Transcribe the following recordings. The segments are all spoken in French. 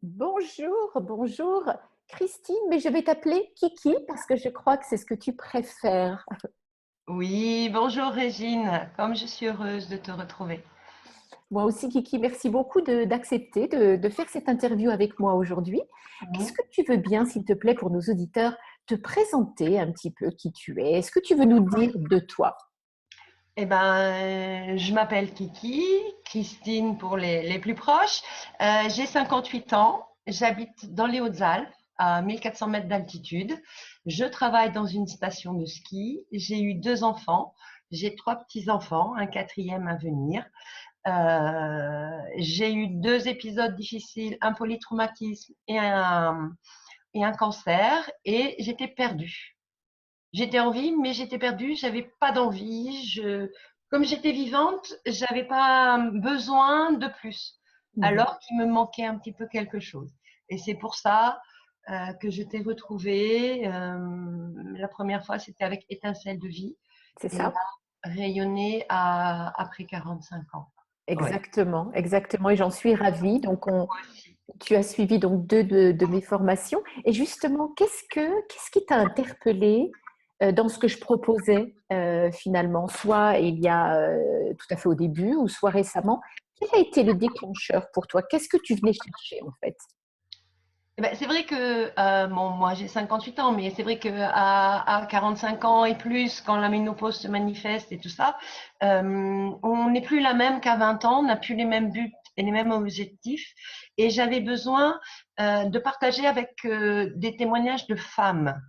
Bonjour, bonjour. Christine, mais je vais t'appeler Kiki parce que je crois que c'est ce que tu préfères. Oui, bonjour Régine, comme je suis heureuse de te retrouver. Moi aussi, Kiki, merci beaucoup d'accepter de faire cette interview avec moi aujourd'hui. Est-ce Mhm. que tu veux bien, s'il te plaît, pour nos auditeurs, te présenter un petit peu qui tu es? Est-ce que tu veux nous dire de toi? Je m'appelle Kiki, Christine pour les plus proches. J'ai 58 ans, j'habite dans les Hautes-Alpes, à 1400 mètres d'altitude. Je travaille dans une station de ski. J'ai eu deux enfants. J'ai trois petits-enfants, un quatrième à venir. J'ai eu deux épisodes difficiles, un polytraumatisme et un cancer, et j'étais perdue. J'étais en vie, mais j'étais perdue, j'avais pas d'envie. Comme j'étais vivante, j'avais pas besoin de plus, Mhm. alors qu'il me manquait un petit peu quelque chose. Et c'est pour ça que je t'ai retrouvée. La première fois, c'était avec Étincelle de vie, C'est et là, ça? rayonner après 45 ans. Ouais. Exactement, exactement. Et j'en suis ravie. Moi aussi. Tu as suivi donc deux de mes formations. Et justement, qu'est-ce qui t'a interpellé dans ce que je proposais finalement, soit il y a tout à fait au début, ou soit récemment? Quel a été le déclencheur pour toi? Qu'est-ce que tu venais chercher en fait? Eh ben, c'est vrai que, bon, moi j'ai 58 ans, mais c'est vrai qu'à 45 ans et plus, quand la ménopause se manifeste et tout ça, on n'est plus la même qu'à 20 ans, on n'a plus les mêmes buts et les mêmes objectifs. Et j'avais besoin de partager avec des témoignages de femmes.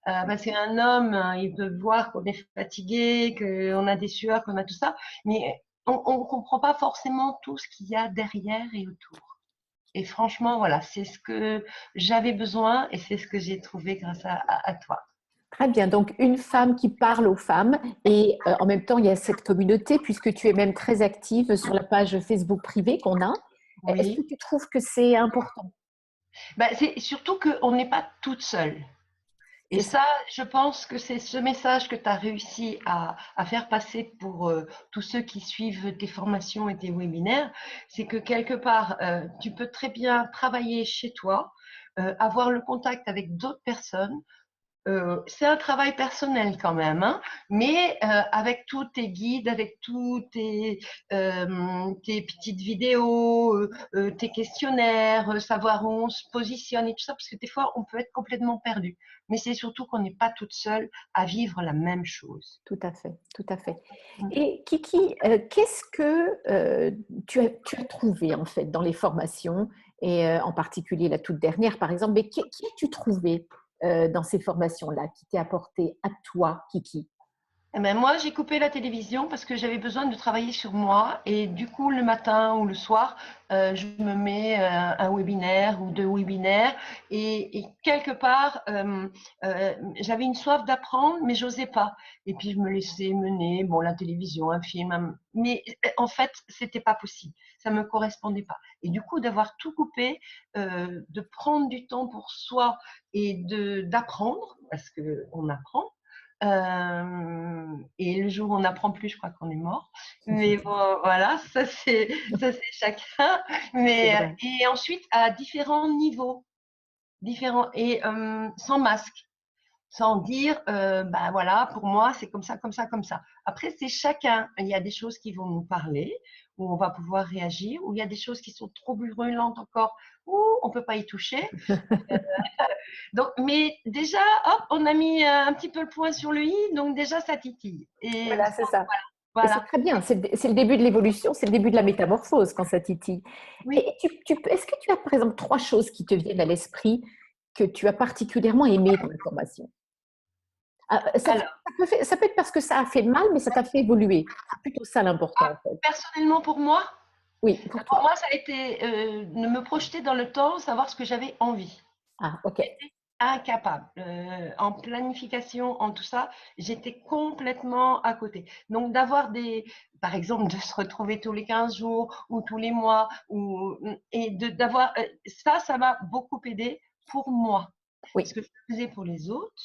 Parce qu'un homme, il peut voir qu'on est fatigué, qu'on a des sueurs, qu'on a tout ça, mais on ne comprend pas forcément tout ce qu'il y a derrière et autour. Et franchement, voilà, c'est ce que j'avais besoin et c'est ce que j'ai trouvé grâce à toi. Très bien, donc une femme qui parle aux femmes et en même temps il y a cette communauté puisque tu es même très active sur la page Facebook privée qu'on a. Est-ce que Oui. tu trouves que c'est important? Ben, c'est surtout qu'on n'est pas toute seule. Et C'est ça. ça, je pense que c'est ce message que tu as réussi à faire passer pour tous ceux qui suivent tes formations et tes webinaires, c'est que quelque part, tu peux très bien travailler chez toi, avoir le contact avec d'autres personnes. C'est un travail personnel quand même, hein, mais avec tous tes guides, avec tes petites vidéos, tes questionnaires, savoir où on se positionne et tout ça, parce que des fois, on peut être complètement perdu. Mais c'est surtout qu'on n'est pas toute seule à vivre la même chose. Tout à fait, tout à fait. Et Kiki, qu'est-ce que tu as trouvé en fait dans les formations et en particulier la toute dernière par exemple, mais qui as-tu trouvé dans ces formations-là qui t'est apporté à toi, Kiki? Eh ben, moi, j'ai coupé la télévision parce que j'avais besoin de travailler sur moi. Et du coup, le matin ou le soir, je me mets un webinaire ou deux webinaires. Et quelque part, j'avais une soif d'apprendre, mais j'osais pas. Et puis, je me laissais mener, bon, la télévision, un film. Mais en fait, c'était pas possible. Ça me correspondait pas. Et du coup, d'avoir tout coupé, de prendre du temps pour soi et d'apprendre, parce que on apprend. Et le jour où on n'apprend plus, je crois qu'on est mort. Mais bon, voilà, ça c'est chacun. C'est Mais vrai. et ensuite à différents niveaux, différents et sans masque, sans dire bah voilà, pour moi c'est comme ça, comme ça, comme ça. Après c'est chacun. Il y a des choses qui vont nous parler, où on va pouvoir réagir, où il y a des choses qui sont trop brûlantes encore, où on peut pas y toucher. Donc, mais déjà, hop, on a mis un petit peu le point sur le i, donc déjà ça titille. Et Voilà, c'est ça. Et c'est voilà. très bien, c'est le début de l'évolution, c'est le début de la métamorphose quand ça titille. Et Oui. est-ce que tu as par exemple trois choses qui te viennent à l'esprit que tu as particulièrement aimées dans la formation? Ah, Alors, ça peut être parce que ça a fait mal, mais ça t'a fait évoluer. C'est plutôt ça l'important, en fait. personnellement Oui, pour pour toi. moi, ça a été de me projeter dans le temps, savoir ce que j'avais envie. Ah, ok. J'étais incapable. En planification, en tout ça, j'étais complètement à côté. Donc, par exemple, de se retrouver tous les 15 jours ou tous les mois, et d'avoir, ça m'a beaucoup aidé pour moi. Oui, Ce que je faisais pour les autres,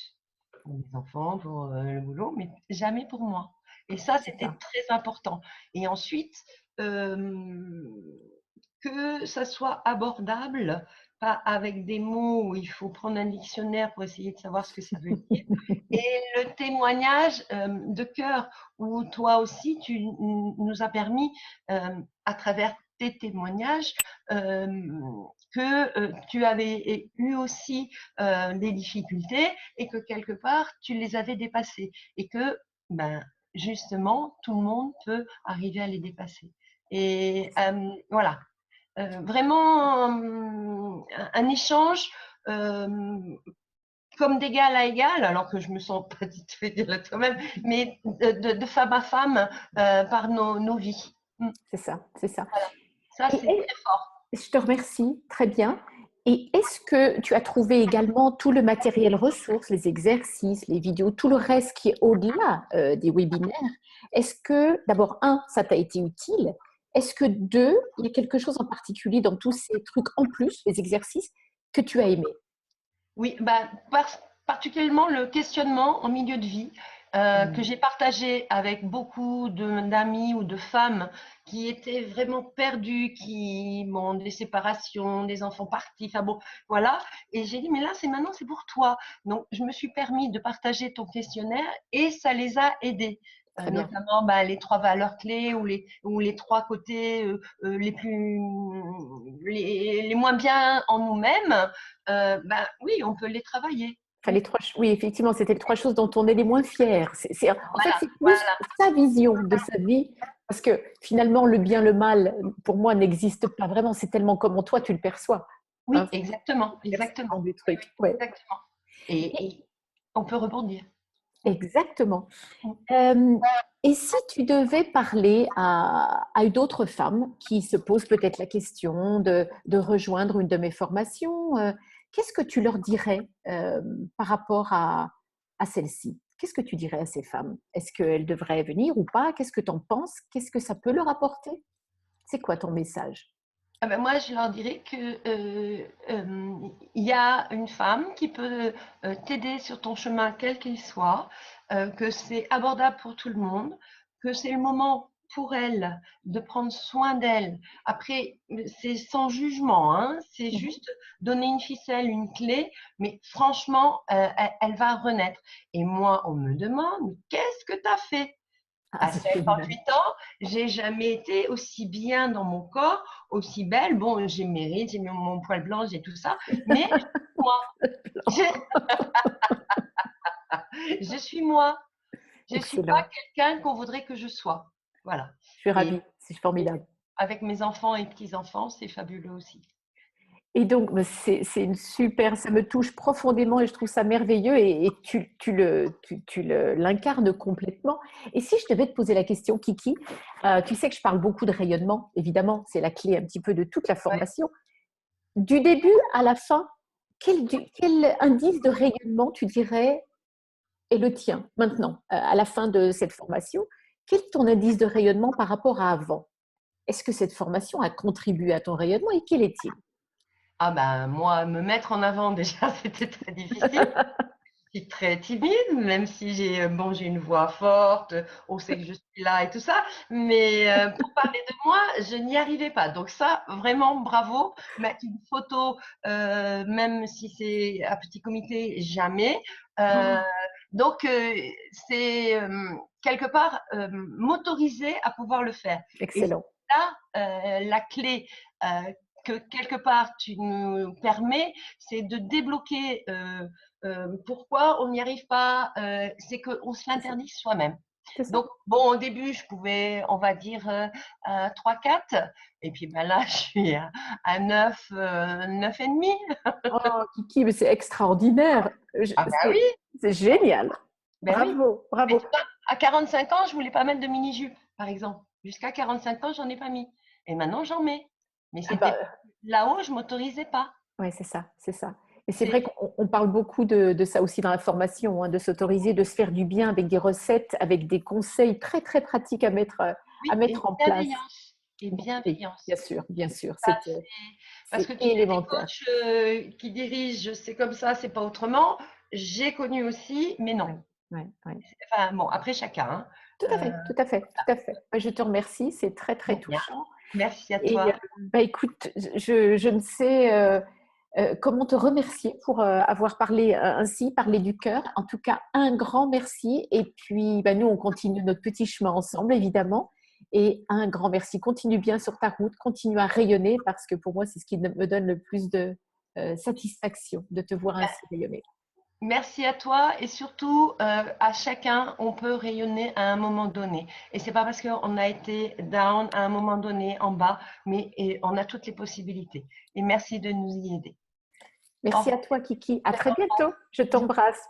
pour mes enfants, pour le boulot, mais jamais pour moi. Et ça, c'est c'était ça. très important. Et ensuite, euh, que que ça soit abordable, pas avec des mots où il faut prendre un dictionnaire pour essayer de savoir ce que ça veut dire. Et le témoignage de cœur, où toi aussi, tu nous as permis, à travers tes témoignages, que tu avais eu aussi des difficultés et que quelque part, tu les avais dépassées. Et que, ben, justement, tout le monde peut arriver à les dépasser. Et voilà, vraiment un échange comme d'égal à égal, alors que je me sens pas du tout égal à toi-même, mais de femme à femme par nos vies. C'est ça, c'est ça. Voilà, ça Et, c'est très fort. je te remercie, très bien. Et est-ce que tu as trouvé également tout le matériel ressources, les exercices, les vidéos, tout le reste qui est au-delà des webinaires? Est-ce que, d'abord, un, ça t'a été utile? Est-ce que deux, il y a quelque chose en particulier dans tous ces trucs en plus, les exercices, que tu as aimé? Oui, bah, particulièrement le questionnement en milieu de vie que j'ai partagé avec beaucoup d'amis ou de femmes qui étaient vraiment perdues, qui ont des séparations, des enfants partis, enfin bon, voilà. Et j'ai dit, mais là, c'est maintenant, c'est pour toi. Donc, je me suis permis de partager ton questionnaire et ça les a aidés. Très bien. Notamment bah, les 3 valeurs clés ou les 3 côtés les moins bien en nous-mêmes, ben oui, on peut les travailler. Enfin, oui, effectivement, c'était les trois choses dont on est les moins fiers. En fait, Voilà, c'est plus voilà. sa vision de sa vie, parce que finalement, le bien, le mal, pour moi, n'existe pas vraiment. C'est tellement comment toi, tu le perçois. Hein, Oui, exactement, c'est la perception exactement, du truc. Ouais. exactement. Et- Et on peut rebondir. exactement. Euh, et si tu devais parler à d'autres femmes qui se posent peut-être la question de rejoindre une de mes formations, qu'est-ce que tu leur dirais par rapport à celle-ci? Qu'est-ce que tu dirais à ces femmes? Est-ce qu'elles devraient venir ou pas? Qu'est-ce que tu en penses? Qu'est-ce que ça peut leur apporter? C'est quoi ton message? Ah ben moi, je leur dirais que il y a une femme qui peut t'aider sur ton chemin, quel qu'il soit, que c'est abordable pour tout le monde, que c'est le moment pour elle de prendre soin d'elle. Après, c'est sans jugement, hein, c'est Mhm. juste donner une ficelle, une clé, mais franchement, elle va renaître. Et moi, on me demande, qu'est-ce que tu as fait? Ah, À c'est génial. 58 ans, j'ai jamais été aussi bien dans mon corps, aussi belle. Bon, j'ai mes rides, j'ai mon poil blanc, j'ai tout ça, mais moi, je, je suis moi. Je suis pas Excellent. quelqu'un qu'on voudrait que je sois. Voilà. Je suis Et, ravie. C'est formidable. avec mes enfants et petits-enfants, c'est fabuleux aussi. Et donc, c'est une super, ça me touche profondément et je trouve ça merveilleux et l'incarnes complètement. Et si je devais te poser la question, Kiki, tu sais que je parle beaucoup de rayonnement, évidemment, c'est la clé un petit peu de toute la Ouais. formation. Du début à la fin, quel indice de rayonnement tu dirais est le tien maintenant, à la fin de cette formation? Quel est ton indice de rayonnement par rapport à avant? Est-ce que cette formation a contribué à ton rayonnement et quel est-il? Ah ben moi, me mettre en avant déjà, c'était très difficile. Je suis très timide, même si j'ai une voix forte, on sait que je suis là et tout ça, mais pour parler de moi, je n'y arrivais pas. Donc ça, vraiment, bravo. Mettre une photo, même si c'est à petit comité, jamais. Euh, Oh, donc c'est quelque part m'autoriser à pouvoir le faire. Et excellent. là, la clé que quelque part tu nous permets, c'est de débloquer pourquoi on n'y arrive pas, c'est qu'on se C'est ça. l'interdit soi-même. C'est ça. Donc, bon, au début, je pouvais, on va dire, 3-4. Et puis ben là, je suis à 9, 9 et demi. Oh, Kiki, mais c'est extraordinaire. Ah ben oui, C'est génial. ben oui. Bravo, Mais bravo. tu vois, à 45 ans, je voulais pas mettre de mini-jupe, par exemple. Jusqu'à 45 ans, j'en ai pas mis. Et maintenant, j'en mets. Mais Ah c'était bah, là-haut, je m'autorisais pas. ouais, c'est ça, c'est ça. Et c'est C'est vrai qu'on parle beaucoup de ça aussi dans la formation, hein, de s'autoriser, de se faire du bien avec des recettes, avec des conseils très, très pratiques à oui, et mettre en place. bienveillance. Et Oui, bienveillance. bien sûr, bien sûr. Ça, parce C'est que tu sais, des élémentaire. coachs qui dirigent, c'est comme ça, c'est pas autrement. J'ai connu aussi, mais Ouais, non. ouais, ouais. Enfin, bon, après chacun. Tout à Hein. fait, tout à fait, tout à fait. Je te remercie, c'est très, très De rien. touchant. Merci à Et toi. bah, écoute, je ne sais comment te remercier pour avoir parlé ainsi, parlé du cœur. En tout cas, un grand merci. Et puis, bah, nous, on continue notre petit chemin ensemble, évidemment. Et un grand merci. Continue bien sur ta route, continue à rayonner parce que pour moi, c'est ce qui me donne le plus de satisfaction de te voir ainsi rayonner. Merci à toi et surtout à chacun, on peut rayonner à un moment donné. Et c'est pas parce qu'on a été down à un moment donné en bas, mais on a toutes les possibilités. Et merci de nous y aider. Au Merci à revoir. toi, Kiki. À très bientôt. Je t'embrasse.